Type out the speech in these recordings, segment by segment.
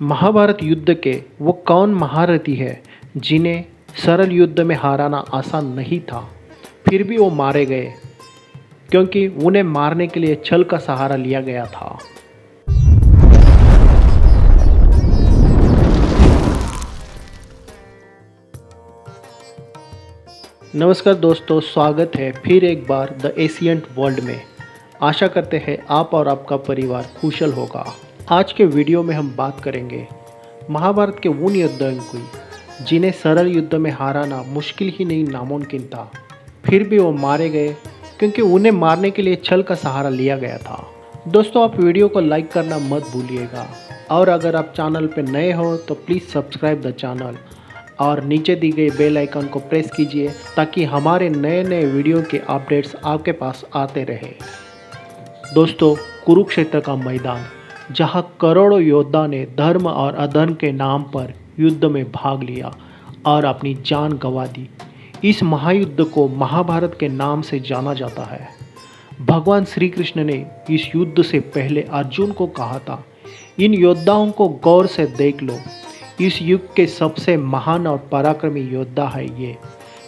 महाभारत युद्ध के वो कौन महारथी है जिन्हें सरल युद्ध में हराना आसान नहीं था, फिर भी वो मारे गए क्योंकि उन्हें मारने के लिए छल का सहारा लिया गया था। नमस्कार दोस्तों, स्वागत है फिर एक बार द एशियंट वर्ल्ड में। आशा करते हैं आप और आपका परिवार कुशल होगा। आज के वीडियो में हम बात करेंगे महाभारत के उन योद्धाओं की जिन्हें सरल युद्ध में हराना मुश्किल ही नहीं नामुमकिन था, फिर भी वो मारे गए क्योंकि उन्हें मारने के लिए छल का सहारा लिया गया था। दोस्तों, आप वीडियो को लाइक करना मत भूलिएगा और अगर आप चैनल पर नए हो तो प्लीज़ सब्सक्राइब द चैनल और नीचे दी गई बेल आइकन को प्रेस कीजिए ताकि हमारे नए नए वीडियो के अपडेट्स आपके पास आते रहे। दोस्तों, कुरुक्षेत्र का मैदान, जहां करोड़ों योद्धा ने धर्म और अधर्म के नाम पर युद्ध में भाग लिया और अपनी जान गंवा दी, इस महायुद्ध को महाभारत के नाम से जाना जाता है। भगवान श्री कृष्ण ने इस युद्ध से पहले अर्जुन को कहा था, इन योद्धाओं को गौर से देख लो, इस युग के सबसे महान और पराक्रमी योद्धा है ये,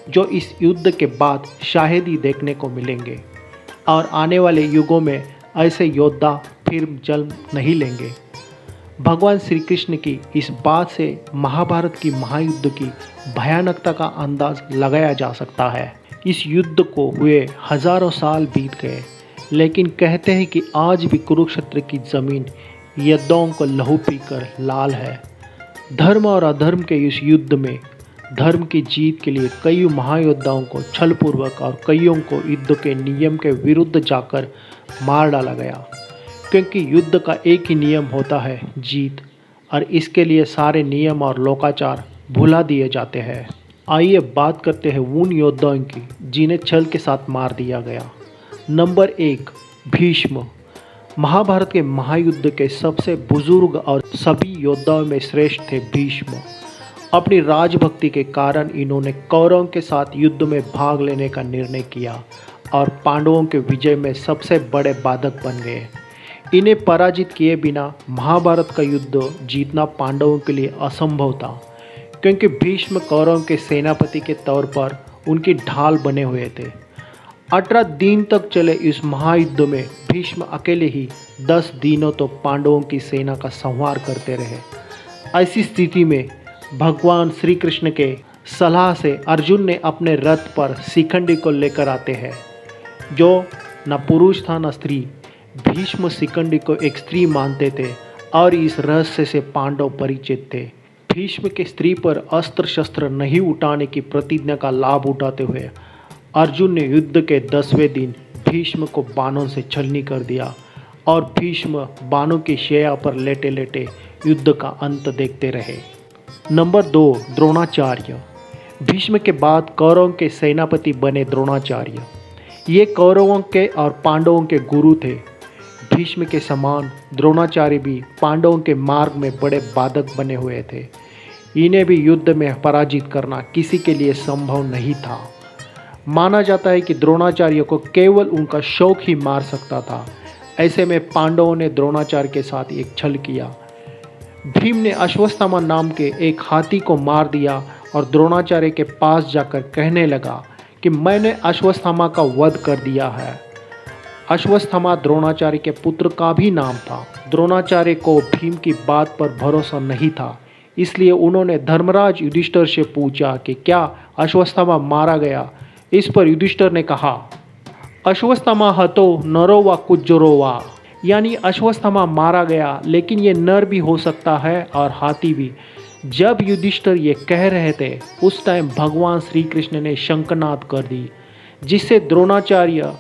जो इस युद्ध के बाद शायद ही देखने को मिलेंगे और आने वाले युगों में ऐसे योद्धा फिर जन्म नहीं लेंगे। भगवान श्री कृष्ण की इस बात से महाभारत की महायुद्ध की भयानकता का अंदाज लगाया जा सकता है। इस युद्ध को हुए हजारों साल बीत गए, लेकिन कहते हैं कि आज भी कुरुक्षेत्र की जमीन योद्धाओं को लहू पीकर लाल है। धर्म और अधर्म के इस युद्ध में धर्म की जीत के लिए कई महायोद्धाओं को छलपूर्वक और कईयों को युद्ध के नियम के विरुद्ध जाकर मार डाला गया, क्योंकि युद्ध का एक ही नियम होता है, जीत, और इसके लिए सारे नियम और लोकाचार भुला दिए जाते हैं। आइए बात करते हैं उन योद्धाओं की जिन्हें छल के साथ मार दिया गया। नंबर 1, भीष्म। महाभारत के महायुद्ध के सबसे बुजुर्ग और सभी योद्धाओं में श्रेष्ठ थे भीष्म। अपनी राजभक्ति के कारण इन्होंने कौरवों के साथ युद्ध में भाग लेने का निर्णय किया और पांडवों के विजय में सबसे बड़े बाधक बन गए। इन्हें पराजित किए बिना महाभारत का युद्ध जीतना पांडवों के लिए असंभव था, क्योंकि भीष्म कौरवों के सेनापति के तौर पर उनकी ढाल बने हुए थे। 18 दिन तक चले इस महायुद्ध में भीष्म अकेले ही 10 दिनों तो पांडवों की सेना का संहार करते रहे। ऐसी स्थिति में भगवान श्री कृष्ण के सलाह से अर्जुन ने अपने रथ पर शिखंडी को लेकर आते हैं, जो न पुरुष था न स्त्री। भीष्म शिखंडी को एक स्त्री मानते थे और इस रहस्य से पांडव परिचित थे। भीष्म के स्त्री पर अस्त्र शस्त्र नहीं उठाने की प्रतिज्ञा का लाभ उठाते हुए अर्जुन ने युद्ध के 10वें दिन भीष्म को बाणों से छलनी कर दिया और भीष्म बाणों की शैया पर लेटे लेटे युद्ध का अंत देखते रहे। नंबर 2, द्रोणाचार्य। भीष्म के बाद कौरवों के सेनापति बने द्रोणाचार्य। ये कौरवों के और पांडवों के गुरु थे। भीष्म के समान द्रोणाचार्य भी पांडवों के मार्ग में बड़े बाधक बने हुए थे। इन्हें भी युद्ध में पराजित करना किसी के लिए संभव नहीं था। माना जाता है कि द्रोणाचार्य को केवल उनका शौक ही मार सकता था। ऐसे में पांडवों ने द्रोणाचार्य के साथ एक छल किया। भीम ने अश्वत्थामा नाम के एक हाथी को मार दिया और द्रोणाचार्य के पास जाकर कहने लगा कि मैंने अश्वत्थामा का वध कर दिया है। अश्वत्थामा द्रोणाचार्य के पुत्र का भी नाम था। द्रोणाचार्य को भीम की बात पर भरोसा नहीं था, इसलिए उन्होंने धर्मराज युधिष्ठिर से पूछा कि क्या अश्वत्थामा मारा गया। इस पर युधिष्ठिर ने कहा, अश्वत्थामा हतो नरो व कुज्जरो वा, यानी अश्वत्थामा मारा गया, लेकिन ये नर भी हो सकता है और हाथी भी। जब युधिष्ठिर ये कह रहे थे, उस टाइम भगवान श्री कृष्ण ने शंखनाद कर दी, जिससे द्रोणाचार्य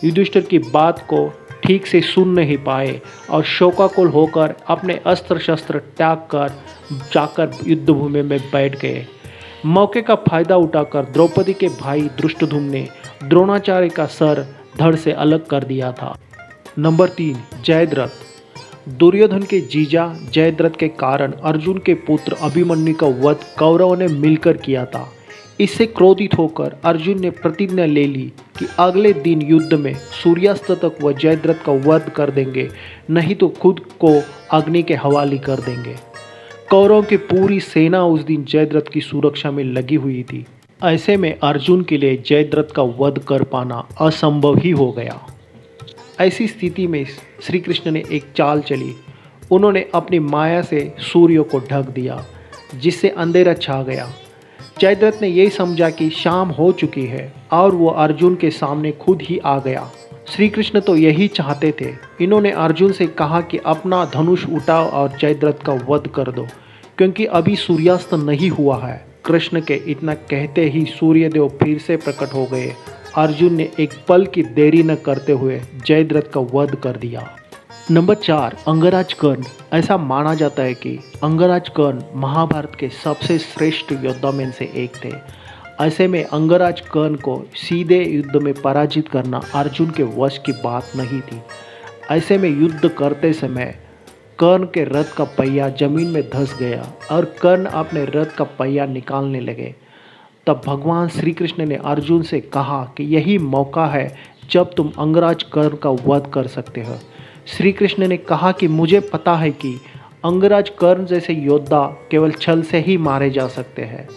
युधिष्ठिर की बात को ठीक से सुन नहीं पाए और शोकाकुल होकर अपने अस्त्र शस्त्र त्याग कर जाकर युद्धभूमि में बैठ गए। मौके का फायदा उठाकर द्रौपदी के भाई धृष्टद्युम्न ने द्रोणाचार्य का सर धड़ से अलग कर दिया था। नंबर 3, जयद्रथ। दुर्योधन के जीजा जयद्रथ के कारण अर्जुन के पुत्र अभिमन्यु का वध कौरवों ने मिलकर किया था। इससे क्रोधित होकर अर्जुन ने प्रतिज्ञा ले ली कि अगले दिन युद्ध में सूर्यास्त तक वह जयद्रथ का वध कर देंगे, नहीं तो खुद को अग्नि के हवाले कर देंगे। कौरवों की पूरी सेना उस दिन जयद्रथ की सुरक्षा में लगी हुई थी। ऐसे में अर्जुन के लिए जयद्रथ का वध कर पाना असंभव ही हो गया। ऐसी स्थिति में श्री कृष्ण ने एक चाल चली। उन्होंने अपनी माया से सूर्य को ढक दिया, जिससे अंधेरा छा गया। जयद्रथ ने यही समझा कि शाम हो चुकी है और वो अर्जुन के सामने खुद ही आ गया। श्री कृष्ण तो यही चाहते थे। इन्होंने अर्जुन से कहा कि अपना धनुष उठाओ और जयद्रथ का वध कर दो, क्योंकि अभी सूर्यास्त नहीं हुआ है। कृष्ण के इतना कहते ही सूर्यदेव फिर से प्रकट हो गए। अर्जुन ने एक पल की देरी न करते हुए जयद्रथ का वध कर दिया। नंबर 4, अंगराज कर्ण। ऐसा माना जाता है कि अंगराज कर्ण महाभारत के सबसे श्रेष्ठ योद्धा में से एक थे। ऐसे में अंगराज कर्ण को सीधे युद्ध में पराजित करना अर्जुन के वश की बात नहीं थी। ऐसे में युद्ध करते समय कर्ण के रथ का पहिया जमीन में धंस गया और कर्ण अपने रथ का पहिया निकालने लगे। तब भगवान श्री कृष्ण ने अर्जुन से कहा कि यही मौका है जब तुम अंगराज कर्ण का वध कर सकते हो। श्री कृष्ण ने कहा कि मुझे पता है कि अंगराज कर्ण जैसे योद्धा केवल छल से ही मारे जा सकते हैं।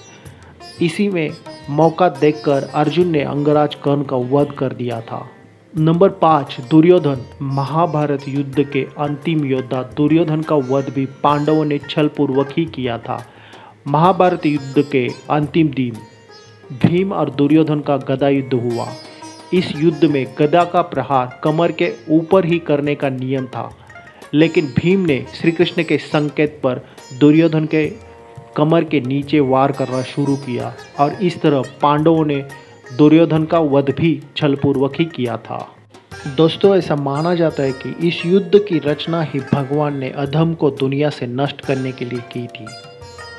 इसी में मौका देखकर अर्जुन ने अंगराज कर्ण का वध कर दिया था। नंबर 5, दुर्योधन। महाभारत युद्ध के अंतिम योद्धा दुर्योधन का वध भी पांडवों ने छलपूर्वक ही किया था। महाभारत युद्ध के अंतिम दिन भीम और दुर्योधन का गदा युद्ध हुआ। इस युद्ध में गदा का प्रहार कमर के ऊपर ही करने का नियम था, लेकिन भीम ने श्री कृष्ण के संकेत पर दुर्योधन के कमर के नीचे वार करना शुरू किया और इस तरह पांडवों ने दुर्योधन का वध भी छलपूर्वक ही किया था। दोस्तों, ऐसा माना जाता है कि इस युद्ध की रचना ही भगवान ने अधम को दुनिया से नष्ट करने के लिए की थी।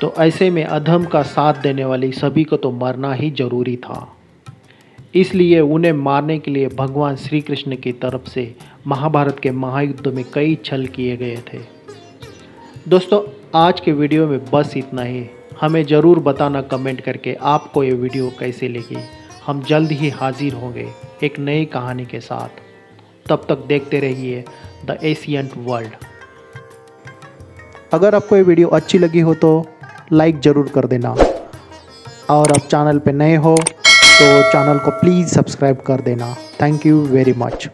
तो ऐसे में अधम का साथ देने वाले सभी को तो मरना ही जरूरी था। इसलिए उन्हें मारने के लिए भगवान श्री कृष्ण की तरफ से महाभारत के महायुद्ध में कई छल किए गए थे। दोस्तों, आज के वीडियो में बस इतना ही। हमें ज़रूर बताना कमेंट करके आपको ये वीडियो कैसे लगी। हम जल्द ही हाजिर होंगे एक नई कहानी के साथ। तब तक देखते रहिए द एशियंट वर्ल्ड। अगर आपको ये वीडियो अच्छी लगी हो तो लाइक ज़रूर कर देना, और आप चैनल पे नए हो तो चैनल को प्लीज़ सब्सक्राइब कर देना। Thank you very much.